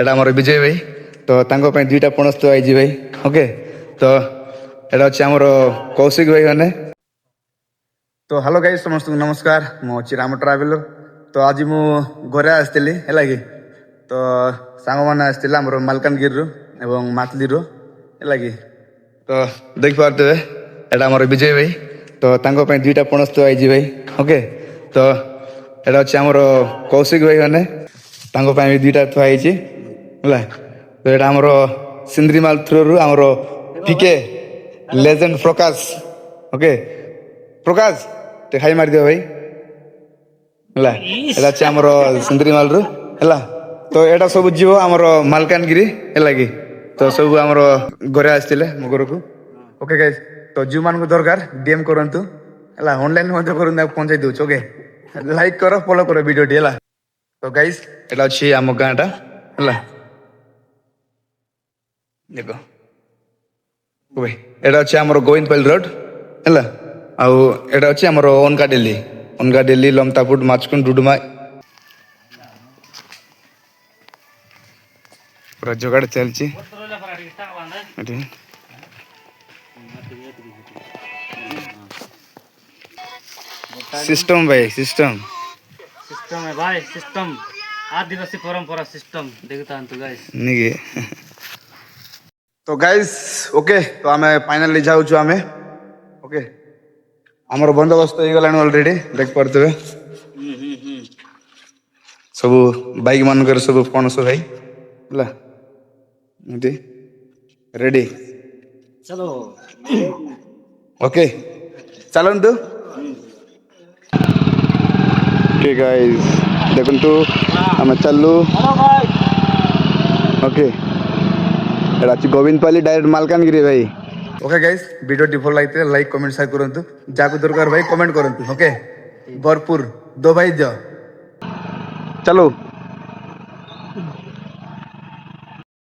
এটা আমার বিজয় ভাই তো তাঙ্ক ପାଇଁ দুইটা পଣସ তো আইজি ভাই ওকে তো এটা হচ্ছে আমার কৌশিক ভাই মানে তো হ্যালো গাইজ ସମସ୍ତଙ୍କୁ ନମସ୍କାର ମୁଁ ଅଛି ରାମ ଟ୍ରାଭେଲର ତ ଆଜି ମୁଁ ଘରେ ଆସିଥିଲି ହେଲା କି ତ ସାଙ୍ଗମାନେ ଆସିଥିଲେ ଆମର ମାଲକାନଗିରିରୁ ଏବଂ ମାତଲିରୁ ହେଲା କି ତ ଦେଖିପାରୁଥିବେ ଏଇଟା ଆମର ବିଜୟ ଭାଇ ତ ତାଙ୍କ ପାଇଁ ଦୁଇଟା ପଣସ ତ ଆଇଛି ଭାଇ ଓକେ ତ ଏଇଟା ଅଛି ଆମର କୌଶିକ ଭାଇ ମାନେ ତାଙ୍କ ପାଇଁ ବି ଦୁଇଟା ଥୁଆ ହେଇଛି ହେଲା ତ ଏଇଟା ଆମର ସିନ୍ଦ୍ରିମାଲ ଥ୍ରୋରୁ ଆମର ପିକେ ଲେଜେଣ୍ଡ ପ୍ରକାଶ ଓକେ ପ୍ରକାଶ ଟିକେ ଖାଇ ମାରିଦିଅ ଭାଇ ହେଲା ଏଇଟା ଅଛି ଆମର ସିନ୍ଦ୍ରିମାଲରୁ ହେଲା ତ ଏଇଟା ସବୁ ଯିବ ଆମର ମାଲକାନଗିରି ହେଲା କି ତ ସବୁ ଆମର ଘରେ ଆସିଥିଲେ ମୋ ଘରକୁ ଓକେ ଗାଇସ୍ ତ ଯେଉଁମାନଙ୍କୁ ଦରକାର ଡିଏମ୍ କରନ୍ତୁ ହେଲା ଅନଲାଇନ୍ ମଧ୍ୟ କରନ୍ତୁ ତାକୁ ପହଞ୍ଚାଇ ଦେଉଛି ଓକେ ଲାଇକ୍ କର ଫଲୋ କର ଭିଡ଼ିଓଟି ହେଲା ତ ଗାଇସ୍ ଏଇଟା ଅଛି ଆମ ଗାଁଟା ହେଲା ଦେଖ ଭାଇ ଏଇଟା ଅଛି ଆମର ଗୋବିନ୍ଦପାଲି ରୋଡ୍ ହେଲା ଆଉ ଏଇଟା ଅଛି ଆମର ଅନକା ଡେଲି ଲମତାପୁଟ ମାଛକୁଣ୍ଡ ଡୁଡୁମା ପୁରା ଯୋଗାଡ଼ ଚାଲିଛି ଏଠି सिस्टम भाई सिस्टम है भाई सिस्टम आदिवासी परंपरा सिस्टम देखता हूं तो गाइस निगे तो गाइस ओके तो आमे फाइनली जाउछु आमे ओके हमर बंदोबस्त हो गलान ऑलरेडी देख परतबे सब बाइक मानकर सब पणस भाई होला एटी रेडी चलो ओके चलंतु ओके गाइस देखंतु आमे चललु ओके एटा छि गोविंदपाली डायरेक्ट मालकानगिरी भाई ओके गाइस वीडियो टी भल लागिते लाइक कमेंट शेयर करंतु जाकु दरकार भाई कमेंट करंतु ओके भरपूर दो भाई दियो चलो